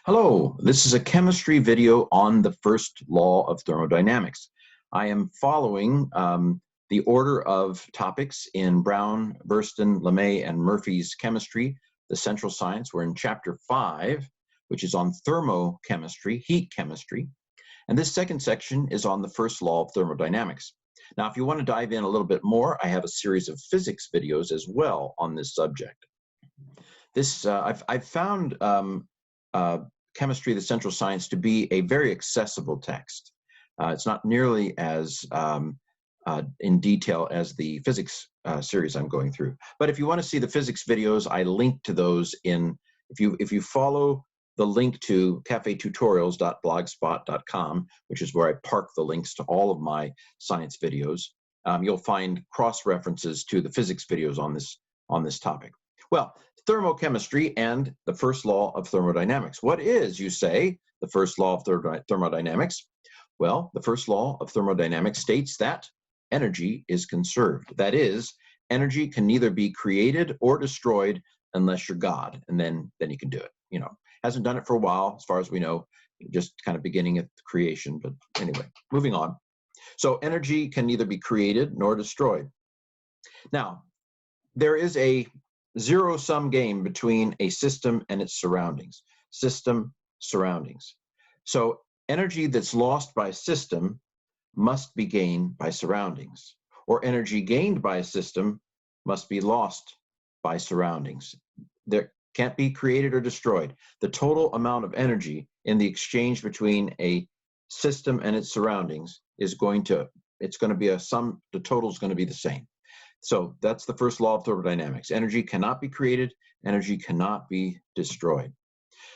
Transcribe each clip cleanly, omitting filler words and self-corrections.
Hello, this is a chemistry video on the first law of thermodynamics. I am following the order of topics in Brown, Bursten, LeMay, and Murphy's chemistry, the central science. We're in chapter 5, which is on thermochemistry, heat chemistry. And this second section is on the first law of thermodynamics. Now, if you want to dive in a little bit more, I have a series of physics videos as well on this subject. I've found Chemistry, the Central Science, to be a very accessible text. It's not nearly as in detail as the physics series I'm going through. But if you want to see the physics videos, I link to those in, if you follow the link to cafetutorials.blogspot.com, which is where I park the links to all of my science videos, you'll find cross-references to the physics videos on this topic. Well, thermochemistry and the first law of thermodynamics. What is, you say, the first law of thermodynamics? Well, the first law of thermodynamics states that energy is conserved. That is, energy can neither be created or destroyed unless you're God, and then you can do it. You know, hasn't done it for a while, as far as we know, just kind of beginning at creation. But anyway, moving on. So energy can neither be created nor destroyed. Now, there is a zero-sum game between a system and its surroundings. System, surroundings. So energy that's lost by a system must be gained by surroundings, or energy gained by a system must be lost by surroundings. There can't be created or destroyed. The total amount of energy in the exchange between a system and its surroundings is going to be a sum. The total is going to be the same. So that's the first law of thermodynamics. Energy cannot be created, energy cannot be destroyed.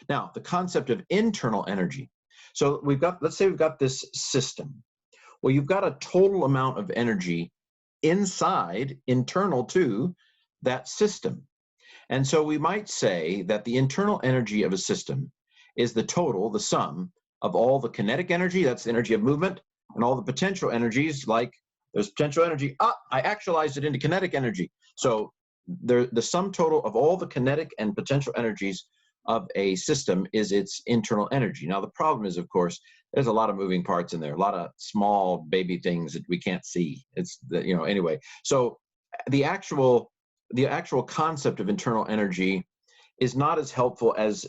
Now, the concept of internal energy. So let's say we've got this system. Well, you've got a total amount of energy internal to that system. And so we might say that the internal energy of a system is the total, the sum of all the kinetic energy, that's the energy of movement, and all the potential energies, like there's potential energy. I actualized it into kinetic energy. So the sum total of all the kinetic and potential energies of a system is its internal energy. Now, the problem is, of course, there's a lot of moving parts in there, a lot of small baby things that we can't see. Anyway. So the actual concept of internal energy is not as helpful as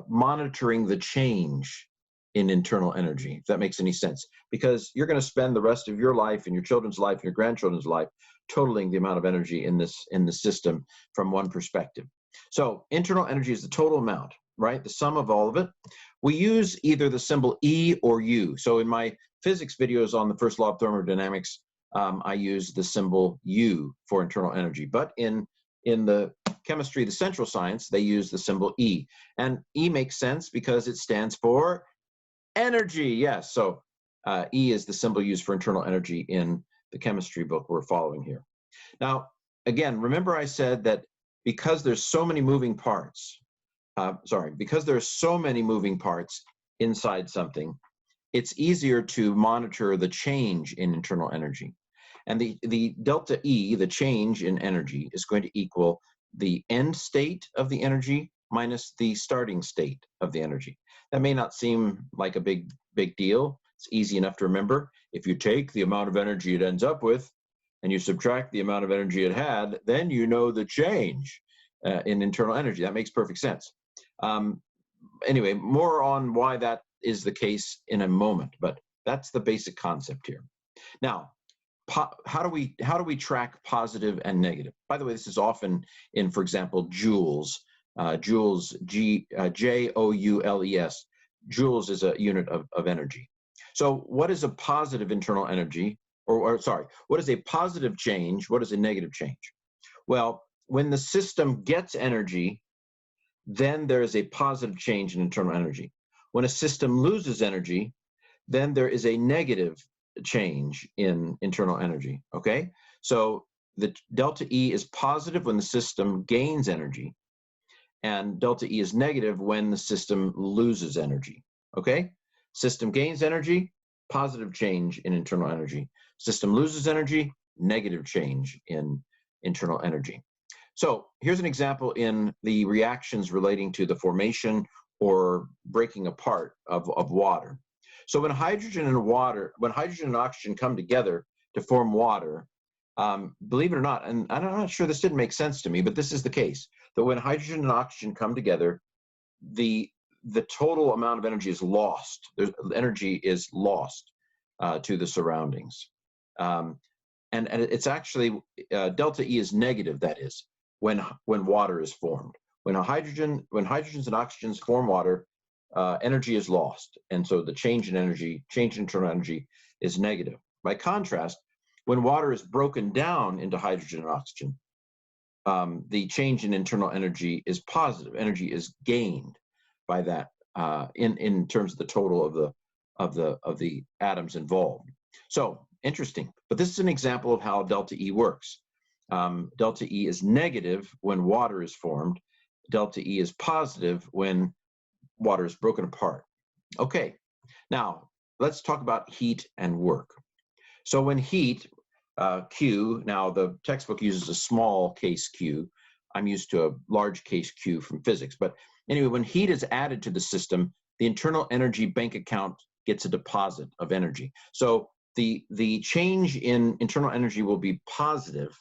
monitoring the change in internal energy, if that makes any sense, because you're going to spend the rest of your life and your children's life and your grandchildren's life totaling the amount of energy in the system from one perspective. So internal energy is the total amount, right? The sum of all of it. We use either the symbol E or U. So in my physics videos on the first law of thermodynamics, I use the symbol U for internal energy. But in the chemistry, the central science, they use the symbol E. And E makes sense because it stands for energy, yes. So E is the symbol used for internal energy in the chemistry book we're following here. Now, again, remember I said that because there's so many moving parts, because there's so many moving parts inside something, it's easier to monitor the change in internal energy. And the delta E, the change in energy, is going to equal the end state of the energy minus the starting state of the energy. That may not seem like a big deal. It's easy enough to remember. If you take the amount of energy it ends up with and you subtract the amount of energy it had, then you know the change in internal energy. That makes perfect sense. Anyway, more on why that is the case in a moment, but that's the basic concept here. Now, how do we track positive and negative? By the way, this is often in, for example, joules. Joules, J-O-U-L-E-S. Joules is a unit of energy. So what is a positive internal energy? What is a positive change? What is a negative change? Well, when the system gets energy, then there is a positive change in internal energy. When a system loses energy, then there is a negative change in internal energy, okay? So the delta E is positive when the system gains energy, and delta E is negative when the system loses energy, okay? System gains energy, positive change in internal energy. System loses energy, negative change in internal energy. So here's an example in the reactions relating to the formation or breaking apart of water. So when hydrogen and oxygen come together to form water, believe it or not, and I'm not sure this didn't make sense to me, but this is the case, that when hydrogen and oxygen come together, the total amount of energy is lost. Energy is lost to the surroundings. And it's actually, delta E is negative, that is, when water is formed. When hydrogens and oxygens form water, energy is lost. And so the change in internal energy is negative. By contrast, when water is broken down into hydrogen and oxygen, the change in internal energy is positive. Energy is gained by that in terms of the total of the atoms involved. So interesting. But this is an example of how delta E works. Delta E is negative when water is formed. Delta E is positive when water is broken apart. Okay, now let's talk about heat and work. So when heat, Q, now the textbook uses a small case Q. I'm used to a large case Q from physics. But anyway, when heat is added to the system, the internal energy bank account gets a deposit of energy. So the change in internal energy will be positive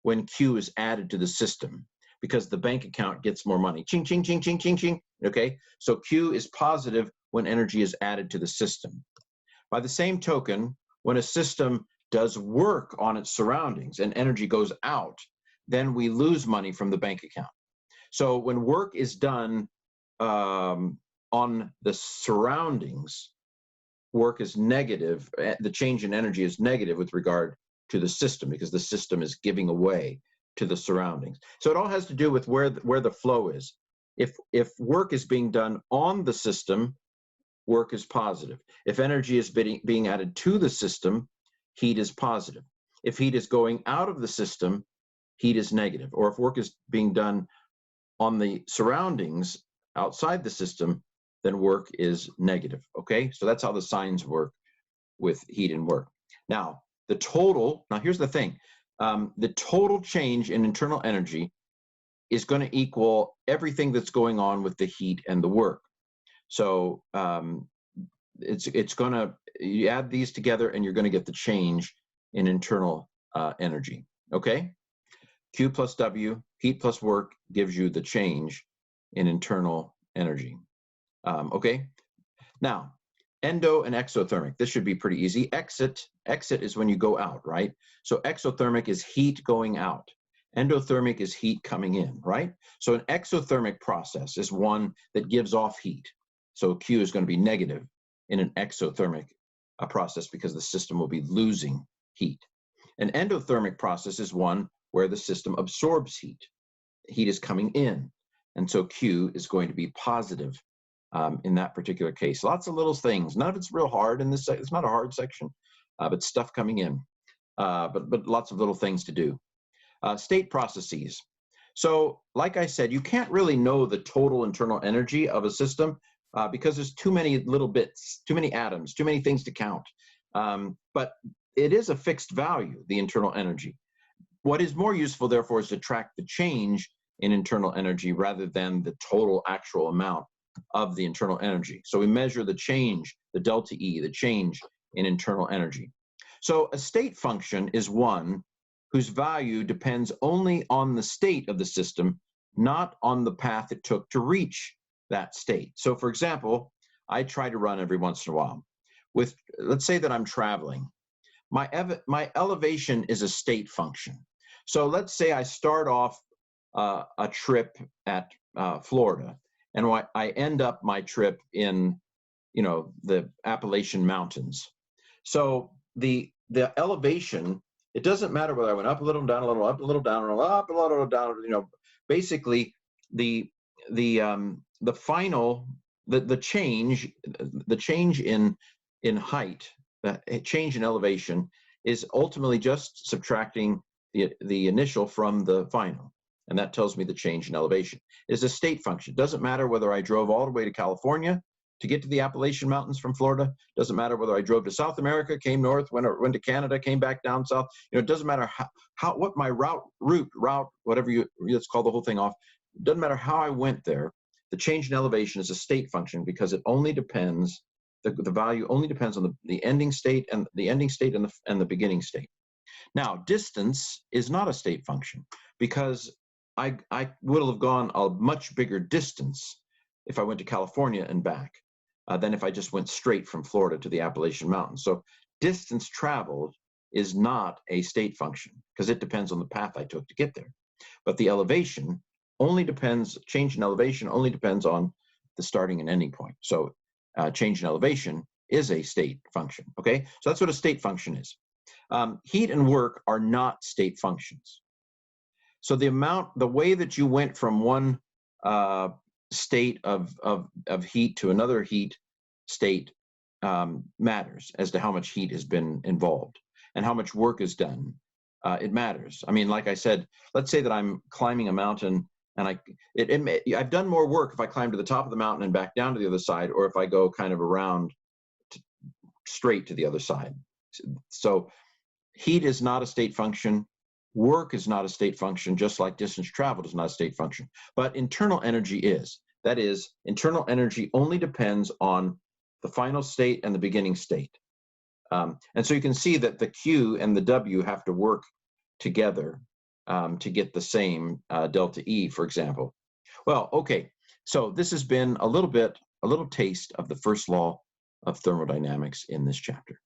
when Q is added to the system, because the bank account gets more money. Ching, ching, ching, ching, ching, ching. Okay, so Q is positive when energy is added to the system. By the same token, when a system does work on its surroundings and energy goes out, then we lose money from the bank account. So when work is done on the surroundings, work is negative. The change in energy is negative with regard to the system, because the system is giving away to the surroundings. So it all has to do with where the flow is. If work is being done on the system, work is positive. If energy is being added to the system, heat is positive. If heat is going out of the system, heat is negative. Or if work is being done on the surroundings outside the system, then work is negative. Okay, so that's how the signs work with heat and work. Now here's the thing. The total change in internal energy is going to equal everything that's going on with the heat and the work. So it's going to, you add these together and you're going to get the change in internal energy. Okay, Q plus W, heat plus work, gives you the change in internal energy. Okay, now endo and exothermic. This should be pretty easy. Exit is when you go out, right? So exothermic is heat going out. Endothermic is heat coming in, right? So an exothermic process is one that gives off heat. So Q is going to be negative in an exothermic process, because the system will be losing heat. An endothermic process is one where the system absorbs heat. Heat is coming in, and so Q is going to be positive in that particular case. Lots of little things. None of it's real hard in this. It's not a hard section, but stuff coming in. But lots of little things to do. State processes. So, like I said, you can't really know the total internal energy of a system because there's too many little bits, too many atoms, too many things to count. But it is a fixed value, the internal energy. What is more useful, therefore, is to track the change in internal energy rather than the total actual amount of the internal energy. So we measure the change, the delta E, the change in internal energy. So a state function is one whose value depends only on the state of the system, not on the path it took to reach that state. So for example, I try to run every once in a while. Let's say that I'm traveling. My elevation is a state function. So let's say I start off a trip at Florida, and I end up my trip in, the Appalachian Mountains. So the elevation, it doesn't matter whether I went up a little, down a little, up a little, down a little, up a little, down. Basically the final change in height, the change in elevation is ultimately just subtracting the initial from the final. And that tells me the change in elevation. It's a state function. It doesn't matter whether I drove all the way to California to get to the Appalachian Mountains from Florida. It doesn't matter whether I drove to South America, came north, went to Canada, came back down south. It doesn't matter what my route, whatever let's call the whole thing off. It doesn't matter how I went there. the change in elevation is a state function because it only depends, the value only depends on the ending state and the beginning state. Now, distance is not a state function because I would have gone a much bigger distance if I went to California and back than if I just went straight from Florida to the Appalachian Mountains. So distance traveled is not a state function because it depends on the path I took to get there. But the elevation only depends, change in elevation only depends on the starting and ending point. So change in elevation is a state function, okay? So that's what a state function is. Heat and work are not state functions. So the way that you went from one state of heat to another heat state matters as to how much heat has been involved and how much work is done. It matters. I mean, like I said, let's say that I'm climbing a mountain and I've done more work if I climb to the top of the mountain and back down to the other side, or if I go kind of around straight to the other side. So heat is not a state function. Work is not a state function, just like distance traveled is not a state function. But internal energy is. That is, internal energy only depends on the final state and the beginning state. And so you can see that the Q and the W have to work together to get the same delta E, for example. Well, okay, so this has been a little taste of the first law of thermodynamics in this chapter.